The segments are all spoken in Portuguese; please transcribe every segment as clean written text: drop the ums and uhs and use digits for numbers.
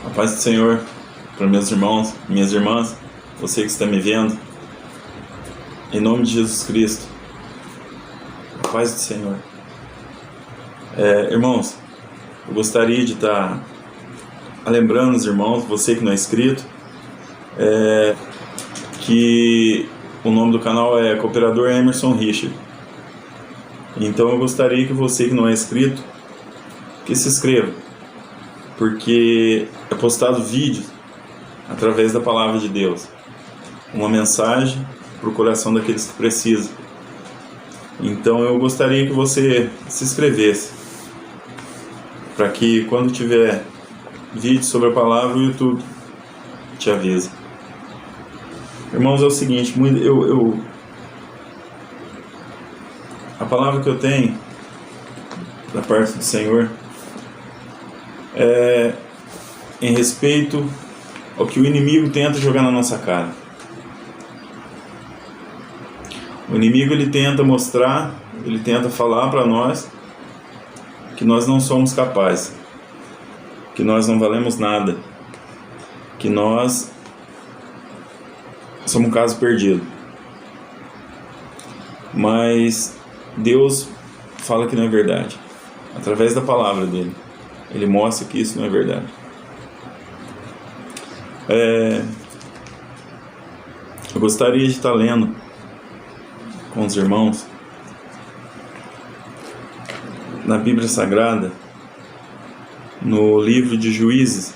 A paz do Senhor para meus irmãos, minhas irmãs, você que está me vendo, em nome de Jesus Cristo. A paz do Senhor. Irmãos, eu gostaria de estar lembrando os irmãos, você que não é inscrito, que o nome do canal é Cooperador Emerson Richard. Então eu gostaria que você que não é inscrito, que se inscreva, porque é postado vídeos através da palavra de Deus, uma mensagem para o coração daqueles que precisam. Então eu gostaria que você se inscrevesse, para que quando tiver vídeo sobre a palavra, o YouTube te avisa. Irmãos, é o seguinte, a palavra que eu tenho da parte do Senhor é em respeito ao que o inimigo tenta jogar na nossa cara. O inimigo, ele tenta mostrar, ele tenta falar para nós que nós não somos capazes, que nós não valemos nada, que nós somos um caso perdido. Mas Deus fala que não é verdade, através da palavra dele. Ele mostra que isso não é verdade. Eu gostaria de estar lendo com os irmãos na Bíblia Sagrada, no livro de Juízes,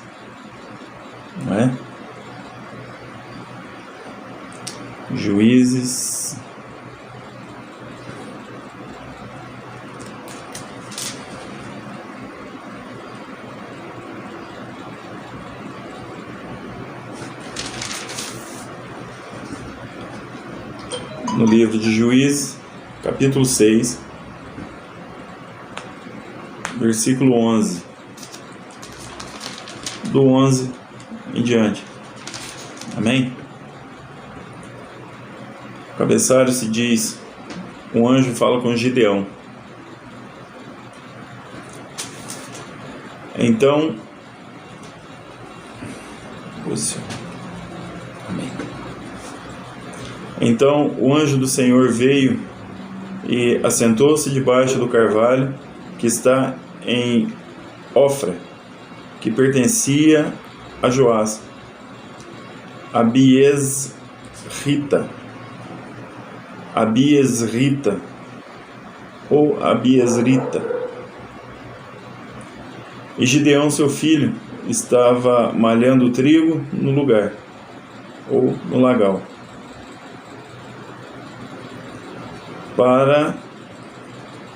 não é? Juízes, no livro de Juízes, capítulo 6, versículo 11, do 11 em diante. Amém? O cabeçalho se diz: um anjo fala com Gideão. Então, amém. Então o anjo do Senhor veio e assentou-se debaixo do carvalho que está em Ofra, que pertencia a Joás, Abiesrita, ou Abiesrita. E Gideão, seu filho, estava malhando o trigo no lugar, ou no lagal, para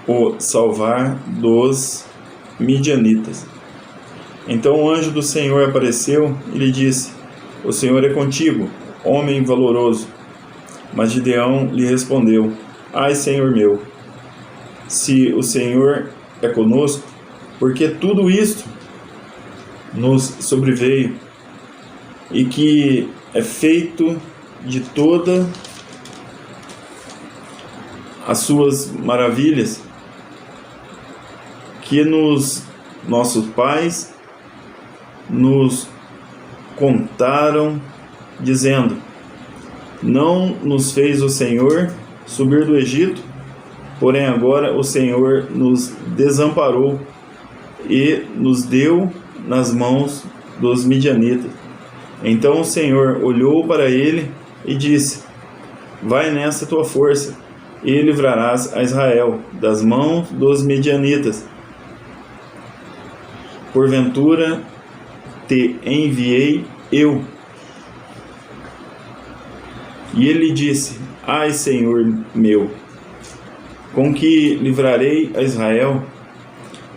o salvar dos midianitas. Então o anjo do Senhor apareceu e lhe disse: o Senhor é contigo, homem valoroso. Mas Gideão lhe respondeu: ai, Senhor meu, se o Senhor é conosco, porque tudo isto nos sobreveio, e que é feito de toda as suas maravilhas que nossos pais nos contaram, dizendo: não nos fez o Senhor subir do Egito, porém agora o Senhor nos desamparou e nos deu nas mãos dos midianitas. Então o Senhor olhou para ele e disse: vai nessa tua força, e livrarás a Israel das mãos dos midianitas. Porventura te enviei eu. E ele disse: ai, Senhor meu, com que livrarei a Israel?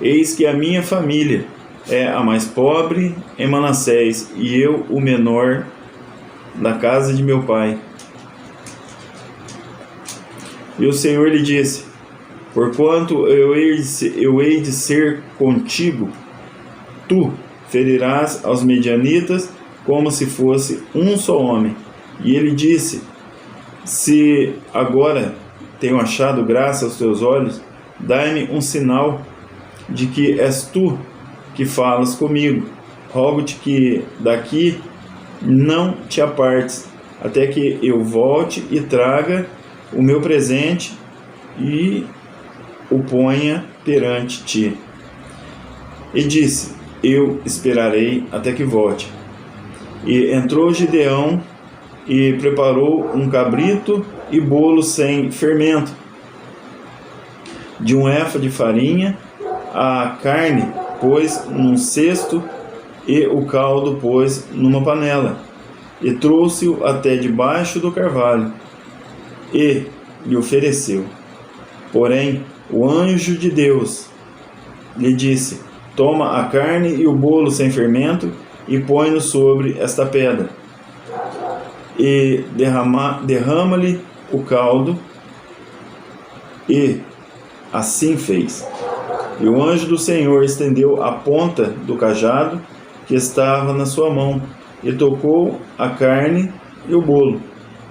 Eis que a minha família é a mais pobre em Manassés, e eu o menor da casa de meu pai. E o Senhor lhe disse: porquanto eu hei de ser contigo, tu ferirás aos medianitas como se fosse um só homem. E ele disse: se agora tenho achado graça aos teus olhos, dai-me um sinal de que és tu que falas comigo. rogo-te que daqui não te apartes, até que eu volte e traga o meu presente e o ponha perante ti. E disse: eu esperarei até que volte. E entrou Gideão e preparou um cabrito e bolo sem fermento, de 1 efa de farinha. A carne pôs num cesto e o caldo pôs numa panela, e trouxe-o até debaixo do carvalho e lhe ofereceu. Porém, o anjo de Deus lhe disse: toma a carne e o bolo sem fermento e põe-no sobre esta pedra, e derrama-lhe o caldo. E assim fez. E o anjo do Senhor estendeu a ponta do cajado que estava na sua mão, e tocou a carne e o bolo.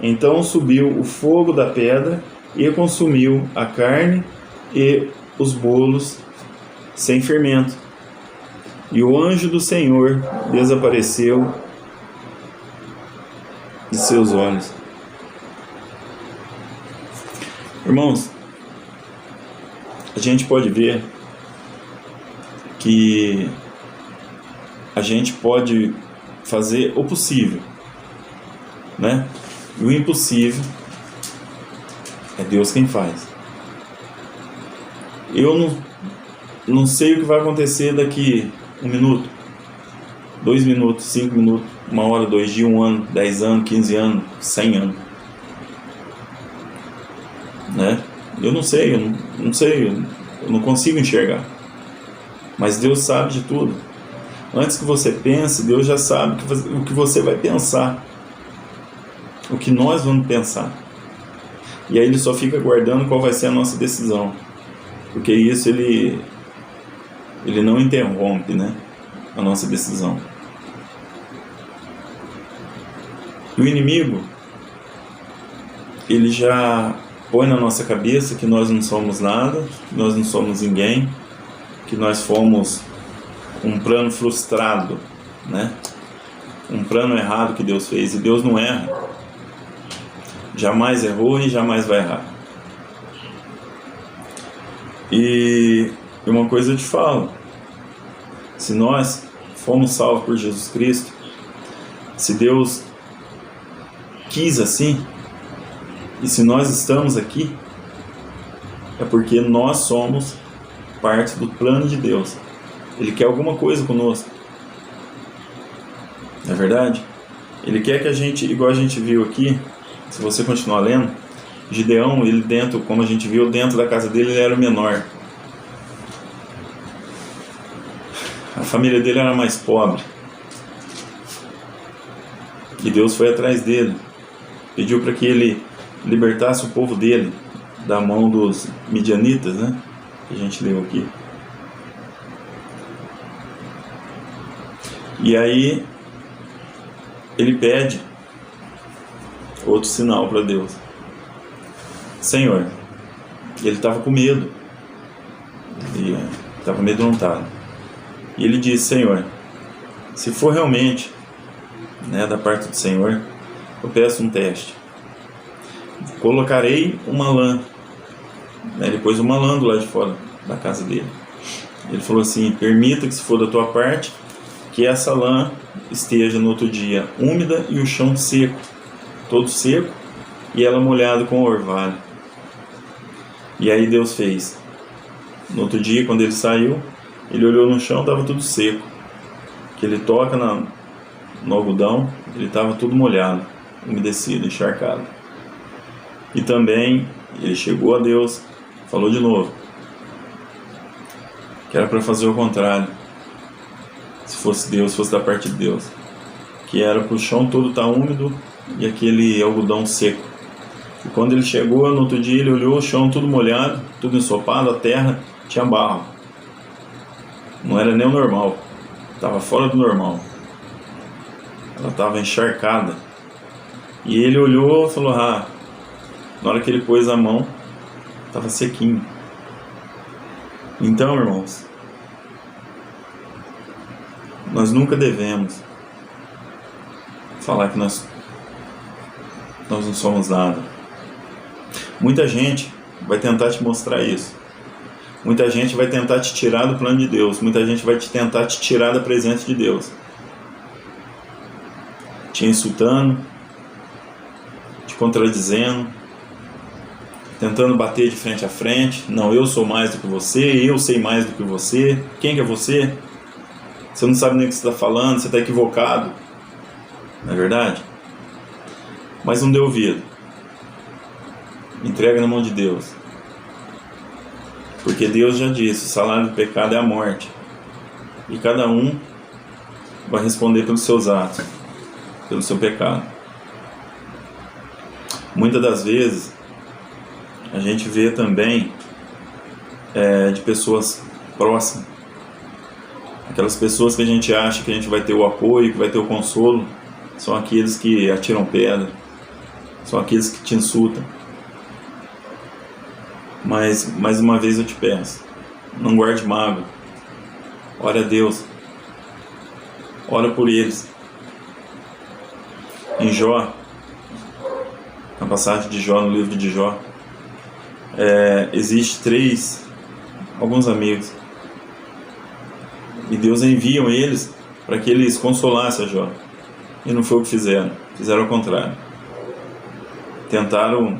Então subiu o fogo da pedra e consumiu a carne e os bolos sem fermento. E o anjo do Senhor desapareceu de seus olhos. Irmãos, a gente pode ver que a gente pode fazer o possível, né? E o impossível é Deus quem faz. Eu não sei o que vai acontecer daqui 1 minuto, 2 minutos, 5 minutos, 1 hora, 2 dias, 1 ano, 10 anos, 15 anos, 100 anos, né? Eu não sei, eu não consigo enxergar. Mas Deus sabe de tudo. Antes que você pense, Deus já sabe o que você vai pensar, o que nós vamos pensar. E aí Ele só fica aguardando qual vai ser a nossa decisão, porque isso Ele não interrompe, né, a nossa decisão. E o inimigo, ele já põe na nossa cabeça que nós não somos nada, que nós não somos ninguém, que nós fomos um plano frustrado, né? Um plano errado que Deus fez. E Deus não erra. Jamais errou e jamais vai errar. E uma coisa eu te falo: se nós fomos salvos por Jesus Cristo, se Deus quis assim, e se nós estamos aqui, é porque nós somos parte do plano de Deus. Ele quer alguma coisa conosco, não é verdade? Ele quer que a gente, igual a gente viu aqui, se você continuar lendo, Gideão, ele dentro, como a gente viu, dentro da casa dele, ele era o menor. A família dele era mais pobre. E Deus foi atrás dele, pediu para que ele libertasse o povo dele da mão dos midianitas, né? Que a gente leu aqui. E aí ele pede outro sinal para Deus. Senhor, ele estava com medo, ele estava amedrontado. E ele disse: Senhor, se for realmente, né, da parte do Senhor, eu peço um teste. Colocarei uma lã, né? Ele pôs uma lã do lado de fora da casa dele. Ele falou assim: permita que, se for da tua parte, que essa lã esteja no outro dia úmida e o chão seco, todo seco, e ela molhada com orvalho. E aí Deus fez. No outro dia, quando ele saiu, ele olhou no chão, estava tudo seco. Que ele toca no algodão, ele estava tudo molhado, umedecido, encharcado. E também ele chegou a Deus, falou de novo que era para fazer o contrário. Se fosse Deus, fosse da parte de Deus, que era para o chão todo estar úmido e aquele algodão seco. E quando ele chegou no outro dia, ele olhou o chão tudo molhado, tudo ensopado, a terra tinha barro. Não era nem o normal, estava fora do normal. Ela estava encharcada. E ele olhou e falou: na hora que ele pôs a mão, estava sequinho. Então, irmãos, nós nunca devemos falar que nós não somos nada. Muita gente vai tentar te mostrar isso. Muita gente vai tentar te tirar do plano de Deus. Muita gente vai tentar te tirar da presença de Deus. Te insultando, te contradizendo, tentando bater de frente a frente. Não, eu sou mais do que você, eu sei mais do que você. Quem que é você? Você não sabe nem o que você está falando, você está equivocado. Não é verdade? Mas não dê ouvido. Entrega na mão de Deus. Porque Deus já disse, o salário do pecado é a morte. E cada um vai responder pelos seus atos, pelo seu pecado. Muitas das vezes, a gente vê também de pessoas próximas. Aquelas pessoas que a gente acha que a gente vai ter o apoio, que vai ter o consolo, são aqueles que atiram pedra, são aqueles que te insultam. Mas, mais uma vez eu te peço, não guarde mágoa. Ore a Deus. Ora por eles. Em Jó, na passagem de Jó, no livro de Jó, existe alguns amigos. E Deus envia eles para que eles consolassem a Jó. E não foi o que fizeram. Fizeram o contrário. Tentaram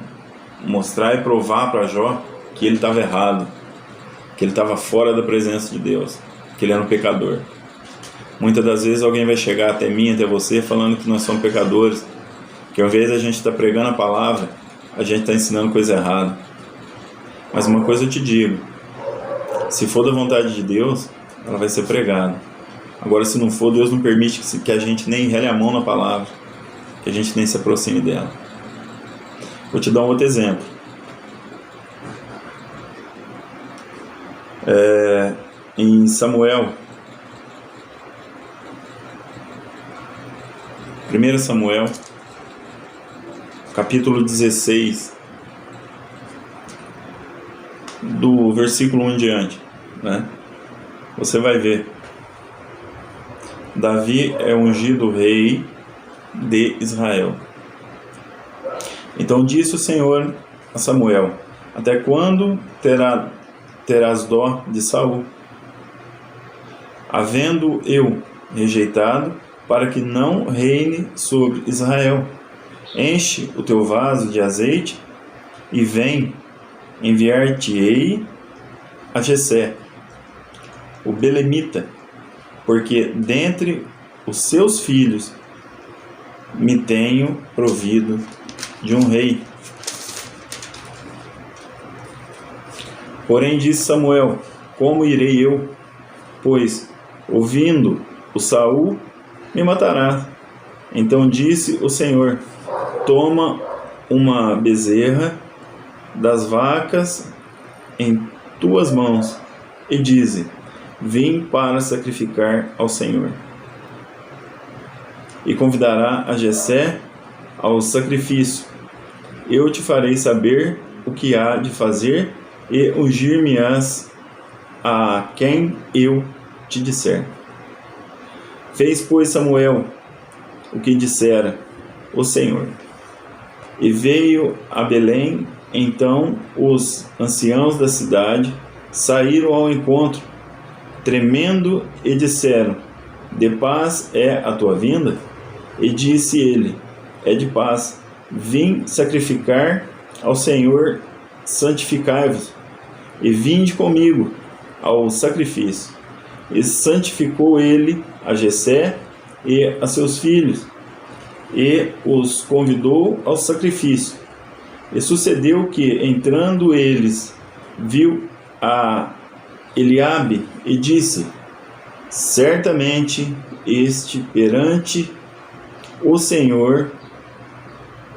mostrar e provar para Jó que ele estava errado, que ele estava fora da presença de Deus, que ele era um pecador. Muitas das vezes alguém vai chegar até mim, até você, falando que nós somos pecadores, que ao invés de a gente estar pregando a palavra, a gente está ensinando coisa errada. Mas uma coisa eu te digo, se for da vontade de Deus, ela vai ser pregada. Agora, se não for, Deus não permite que a gente nem rele a mão na palavra, que a gente nem se aproxime dela. Vou te dar um outro exemplo. Em Samuel, 1 Samuel, capítulo 16, do versículo 1 em diante, né? Você vai ver, Davi é ungido rei de Israel. Então disse o Senhor a Samuel: até quando terás dó de Saul, havendo eu rejeitado, para que não reine sobre Israel? Enche o teu vaso de azeite e vem, enviar-te-ei a Jessé, o belemita, porque dentre os seus filhos me tenho provido de um rei. Porém disse Samuel: como irei eu? Pois, ouvindo o Saul, me matará. Então disse o Senhor: toma uma bezerra das vacas em tuas mãos e dize: vim para sacrificar ao Senhor. E convidará a Jessé ao sacrifício. Eu te farei saber o que há de fazer e ungir-me-ás a quem eu te disser. Fez, pois, Samuel o que dissera o Senhor. E veio a Belém. Então os anciãos da cidade saíram ao encontro, tremendo, e disseram: de paz é a tua vinda? E disse ele: é de paz. Vim sacrificar ao Senhor, santificai-vos, e vinde comigo ao sacrifício. E santificou ele a Jessé e a seus filhos, e os convidou ao sacrifício. E sucedeu que, entrando eles, viu a Eliabe e disse: certamente este perante o Senhor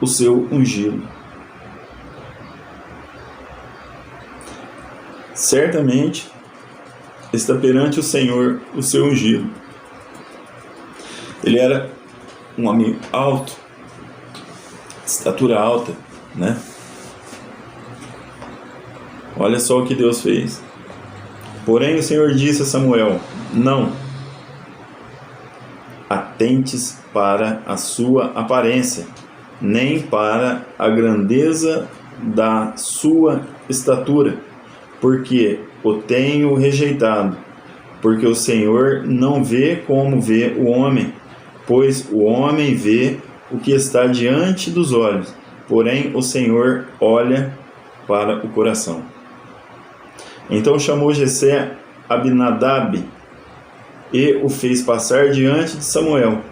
o seu ungido. Certamente está perante o Senhor o seu ungido. Ele era um homem alto, estatura alta, né? Olha só o que Deus fez. Porém o Senhor disse a Samuel: não, atentes para a sua aparência, nem para a grandeza da sua estatura, porque o tenho rejeitado. Porque o Senhor não vê como vê o homem, pois o homem vê o que está diante dos olhos, porém o Senhor olha para o coração. Então chamou Jessé Abinadab e o fez passar diante de Samuel,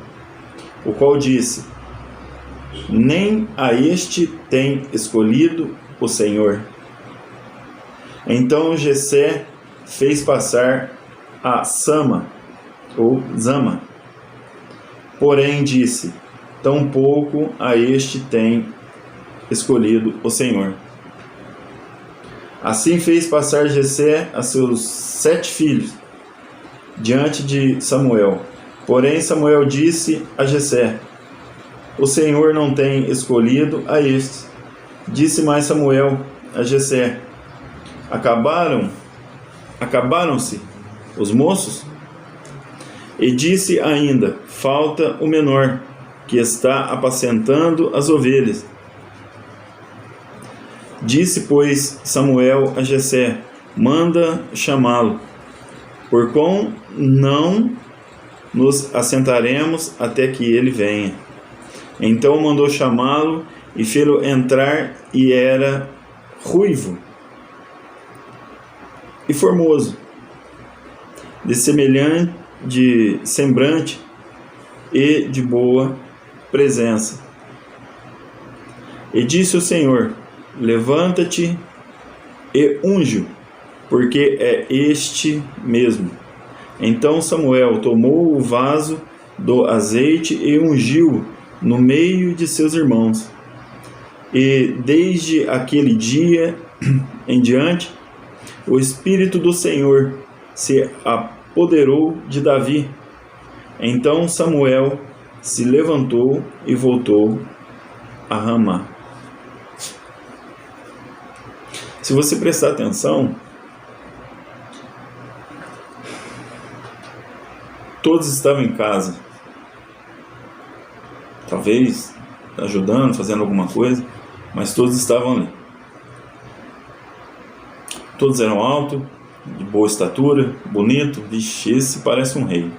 o qual disse: nem a este tem escolhido o Senhor. Então Jessé fez passar a Sama, ou Zama, porém disse: tampouco a este tem escolhido o Senhor. Assim fez passar Jessé a seus 7 filhos diante de Samuel. Porém Samuel disse a Jessé: o Senhor não tem escolhido a estes. Disse mais Samuel a Jessé: acabaram-se os moços? E disse ainda: falta o menor, que está apacentando as ovelhas. Disse, pois, Samuel a Jessé: manda chamá-lo, porquanto não nos assentaremos até que ele venha. Então mandou chamá-lo e fê-lo entrar, e era ruivo e formoso, de semelhante de semblante e de boa presença. E disse o Senhor: levanta-te e unge-o, porque é este mesmo. Então Samuel tomou o vaso do azeite e ungiu-o no meio de seus irmãos. E desde aquele dia em diante, o Espírito do Senhor se apoderou de Davi. Então Samuel se levantou e voltou a Ramá. Se você prestar atenção, todos estavam em casa, talvez ajudando, fazendo alguma coisa, mas todos estavam ali. Todos eram altos, de boa estatura, bonito. Vixe, esse parece um rei.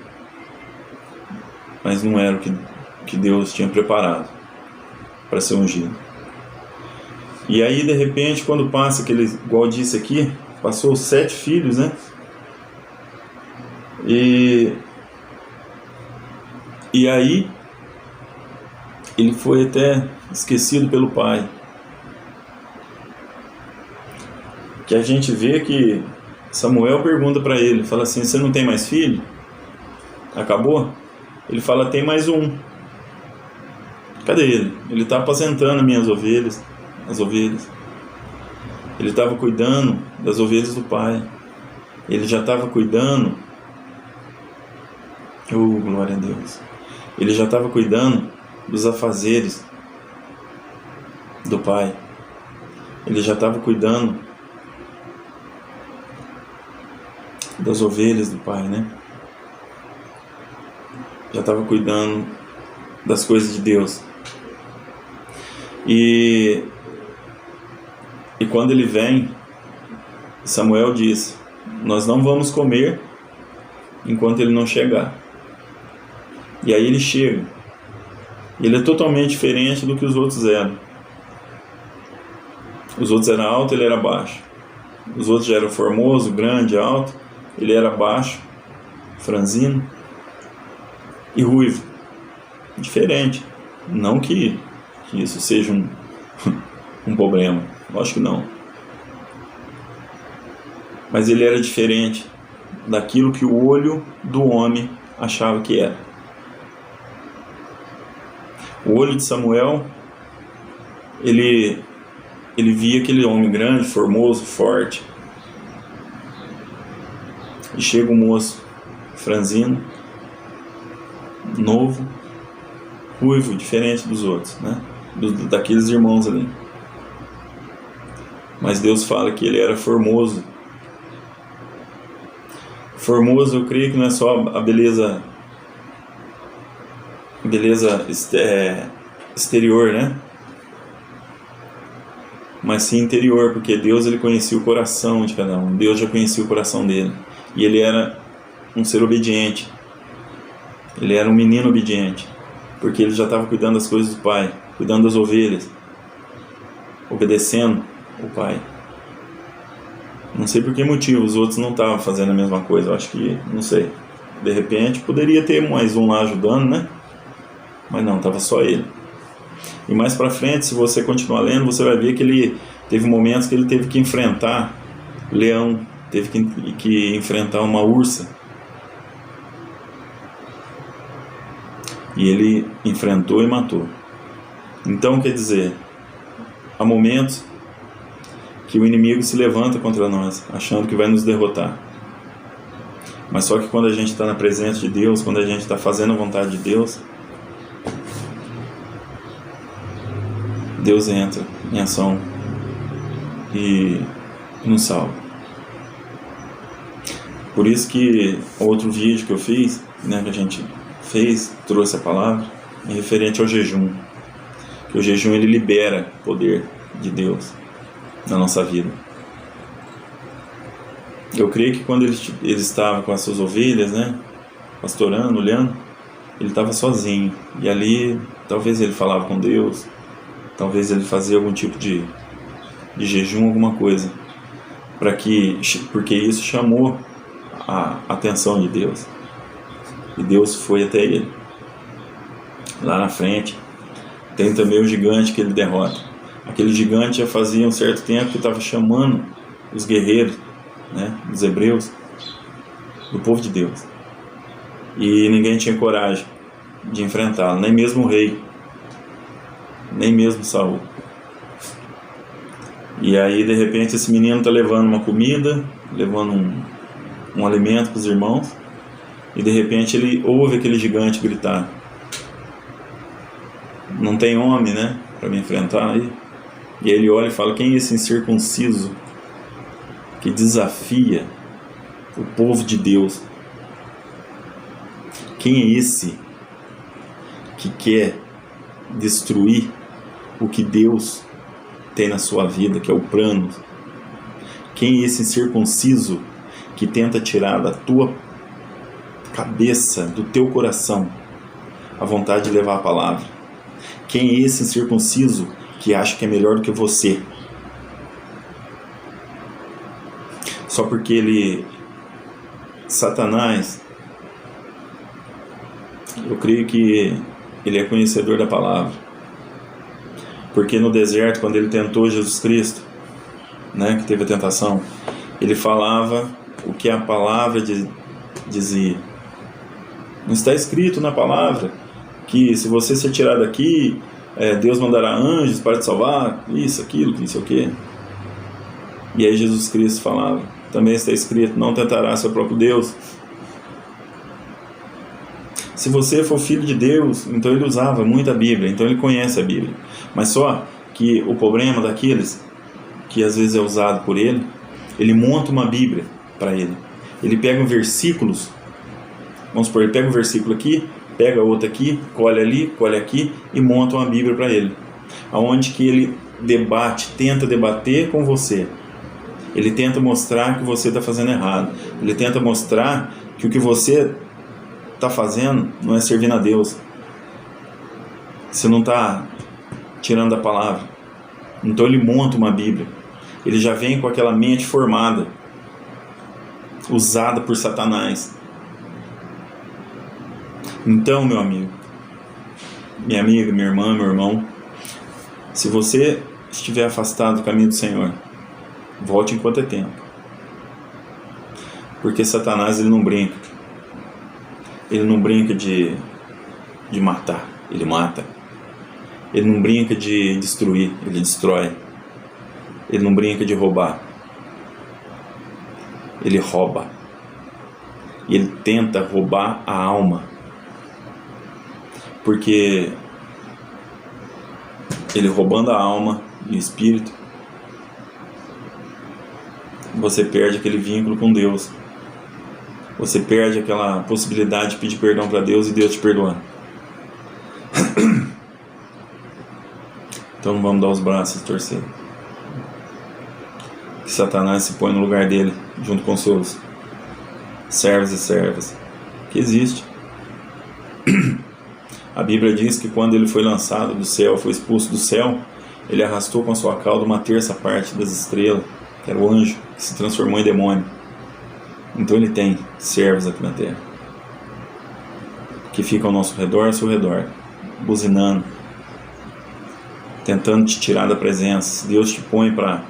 Mas não era o que Deus tinha preparado para ser ungido. E aí, de repente, quando passa aquele, igual disse aqui, passou 7 filhos, né? E aí, ele foi até esquecido pelo pai. Que a gente vê que Samuel pergunta para ele, fala assim: você não tem mais filho? Acabou? Ele fala: tem mais um. Cadê ele? Ele está apacentando minhas ovelhas, as ovelhas. Ele estava cuidando das ovelhas do pai. Ele já estava cuidando. Oh, glória a Deus. Ele já estava cuidando dos afazeres do pai. Ele já estava cuidando das ovelhas do pai, né? Já estava cuidando das coisas de Deus. E quando ele vem, Samuel diz: nós não vamos comer enquanto ele não chegar. E aí ele chega. Ele é totalmente diferente do que os outros eram. Os outros eram altos, ele era baixo. Os outros já eram formoso, grande, alto. Ele era baixo, franzino e ruivo. Diferente. Não que isso seja um problema. Lógico que não. Mas ele era diferente daquilo que o olho do homem achava que era. O olho de Samuel, ele via aquele homem grande, formoso, forte. E chega um moço franzino, novo, ruivo, diferente dos outros, né? Daqueles irmãos ali. Mas Deus fala que ele era formoso. Formoso, eu creio que não é só a beleza beleza exterior, né? Mas sim interior, porque Deus, ele conhecia o coração de cada um. Deus já conhecia o coração dele. E ele era um ser obediente. Ele era um menino obediente, porque ele já estava cuidando das coisas do Pai, cuidando das ovelhas, obedecendo o Pai. Não sei por que motivo os outros não estavam fazendo a mesma coisa. Eu acho que, não sei, de repente poderia ter mais um lá ajudando, né? Mas não, estava só ele. E mais pra frente, se você continuar lendo, você vai ver que ele teve momentos que ele teve que enfrentar leão, teve que enfrentar uma ursa. E ele enfrentou e matou. Então, quer dizer, há momentos que o inimigo se levanta contra nós, achando que vai nos derrotar. Mas só que quando a gente está na presença de Deus, quando a gente está fazendo a vontade de Deus, Deus entra em ação e nos salva. Por isso que outro vídeo que eu fiz, né, que a gente fez, trouxe a palavra, é referente ao jejum. Que o jejum, ele libera o poder de Deus na nossa vida. Eu creio que quando ele estava com as suas ovelhas, né, pastorando, olhando, ele estava sozinho. E ali, talvez ele falava com Deus, talvez ele fazia algum tipo de jejum, alguma coisa, porque isso chamou a atenção de Deus. E Deus foi até ele. Lá na frente tem também o gigante que ele derrota. Aquele gigante já fazia um certo tempo que estava chamando os guerreiros, né, os hebreus, do povo de Deus. E ninguém tinha coragem de enfrentá-lo, nem mesmo o rei, nem mesmo Saul. E aí, de repente, esse menino está levando uma comida, levando um alimento para os irmãos, e de repente ele ouve aquele gigante gritar: não tem homem, né, para me enfrentar aí? E aí ele olha e fala: quem é esse incircunciso que desafia o povo de Deus? Quem é esse que quer destruir o que Deus tem na sua vida, que é o plano? Quem é esse incircunciso que tenta tirar da tua cabeça, do teu coração, a vontade de levar a palavra? Quem é esse incircunciso que acha que é melhor do que você? Só porque Satanás, eu creio que ele é conhecedor da palavra. Porque no deserto, quando ele tentou Jesus Cristo, né, que teve a tentação, ele falava o que a palavra dizia. Não está escrito na palavra que se você ser tirado daqui, Deus mandará anjos para te salvar, isso, aquilo, não sei o quê. E aí Jesus Cristo falava, também está escrito, não tentará seu próprio Deus. Se você for filho de Deus, então ele usava muito a Bíblia, então ele conhece a Bíblia. Mas só que o problema daqueles que às vezes é usado por ele, ele monta uma Bíblia para ele. Ele pega versículos, vamos supor, ele pega um versículo aqui, pega outro aqui, colhe ali, colhe aqui e monta uma Bíblia para ele. Aonde que ele tenta debater com você. Ele tenta mostrar que você está fazendo errado. Ele tenta mostrar que o que você está fazendo não é servindo a Deus. Você não está tirando a palavra. Então ele monta uma Bíblia. Ele já vem com aquela mente formada, usada por Satanás. Então, meu amigo, minha amiga, minha irmã, meu irmão, se você estiver afastado do caminho do Senhor, volte enquanto é tempo. Porque Satanás, ele não brinca. Ele não brinca de matar, ele mata. Ele não brinca de destruir, ele destrói. Ele não brinca de roubar, ele rouba. E ele tenta roubar a alma. Porque ele roubando a alma e o espírito, você perde aquele vínculo com Deus. Você perde aquela possibilidade de pedir perdão para Deus e Deus te perdoar. Então não vamos dar os braços e torcer. Que Satanás se põe no lugar dele, junto com seus servos e servas, que existe. A Bíblia diz que quando ele foi lançado do céu, foi expulso do céu, ele arrastou com a sua cauda 1/3 das estrelas, que era o anjo, que se transformou em demônio. Então ele tem servos aqui na terra, que ficam ao nosso redor, ao seu redor, buzinando, tentando te tirar da presença. Se Deus te põe para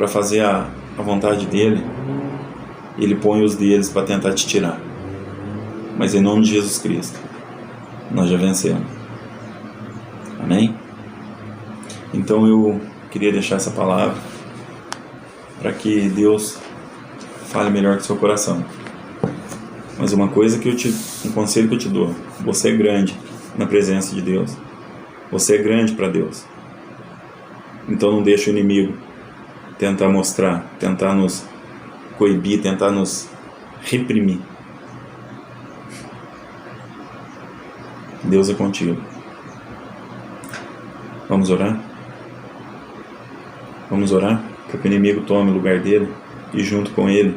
fazer a vontade dele, ele põe os deles para tentar te tirar. Mas em nome de Jesus Cristo, nós já vencemos. Amém? Então eu queria deixar essa palavra para que Deus fale melhor com o seu coração. Mas uma coisa um conselho que eu te dou: você é grande na presença de Deus. Você é grande para Deus. Então não deixe o inimigo tentar mostrar, tentar nos coibir, tentar nos reprimir. Deus é contigo. Vamos orar? Vamos orar para que o inimigo tome o lugar dele e junto com ele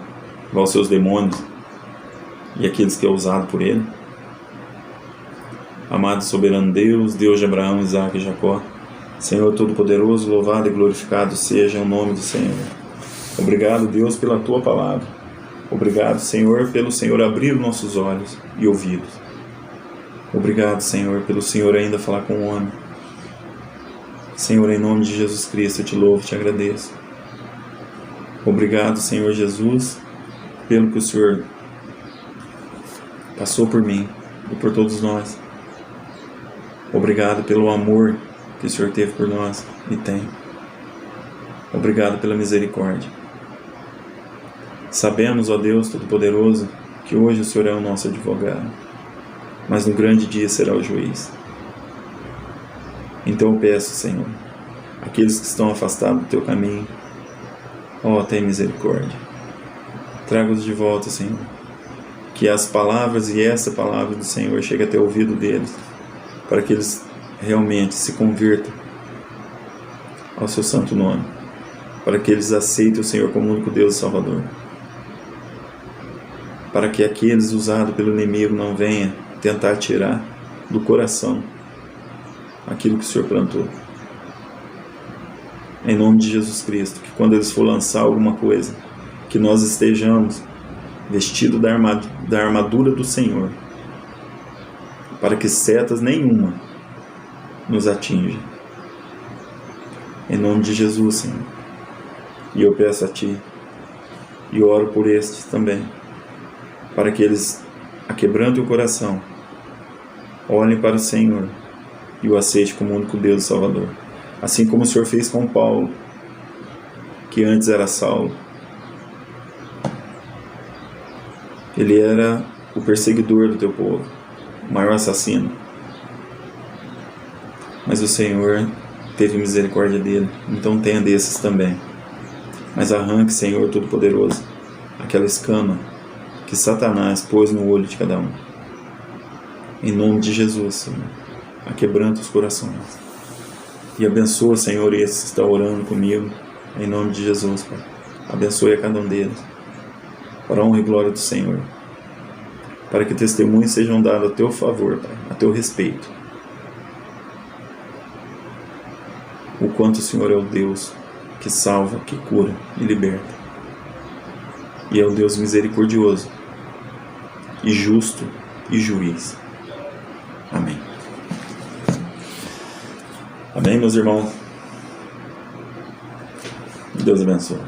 vá os seus demônios e aqueles que é usado por ele. Amado e soberano Deus, Deus de Abraão, Isaque e Jacó, Senhor Todo-Poderoso, louvado e glorificado seja o nome do Senhor. Obrigado, Deus, pela Tua palavra. Obrigado, Senhor, pelo Senhor abrir nossos olhos e ouvidos. Obrigado, Senhor, pelo Senhor ainda falar com o homem. Senhor, em nome de Jesus Cristo, eu te louvo e te agradeço. Obrigado, Senhor Jesus, pelo que o Senhor passou por mim e por todos nós. Obrigado pelo amor que o Senhor teve por nós e tem. Obrigado pela misericórdia. Sabemos, ó Deus Todo-Poderoso, que hoje o Senhor é o nosso advogado, mas no grande dia será o juiz. Então eu peço, Senhor, aqueles que estão afastados do Teu caminho, ó, tem misericórdia. Traga-os de volta, Senhor. Que as palavras e essa palavra do Senhor chegue até o ouvido deles, para que eles realmente se convertam ao Seu santo nome, para que eles aceitem o Senhor como único Deus e Salvador, para que aqueles usados pelo inimigo não venham tentar tirar do coração aquilo que o Senhor plantou. Em nome de Jesus Cristo, que quando eles for lançar alguma coisa, que nós estejamos vestidos da armadura do Senhor, para que setas nenhuma nos atinja. Em nome de Jesus, Senhor. E eu peço a Ti, e oro por estes também, para que eles aquebrantem o coração, olhem para o Senhor e o aceite como único Deus e Salvador. Assim como o Senhor fez com Paulo, que antes era Saulo. Ele era o perseguidor do Teu povo, o maior assassino. Mas o Senhor teve misericórdia dele, então tenha desses também. Mas arranque, Senhor Todo-Poderoso, aquela escama que Satanás pôs no olho de cada um. Em nome de Jesus, Senhor, aquebranta os corações. E abençoa, Senhor, esses que estão orando comigo, em nome de Jesus, Pai. Abençoe a cada um deles, para a honra e glória do Senhor, para que testemunhos sejam dados a Teu favor, Pai, a Teu respeito. O quanto o Senhor é o Deus que salva, que cura e liberta. E é o Deus misericordioso, e justo e juiz. Amém. Amém, meus irmãos? Deus abençoe.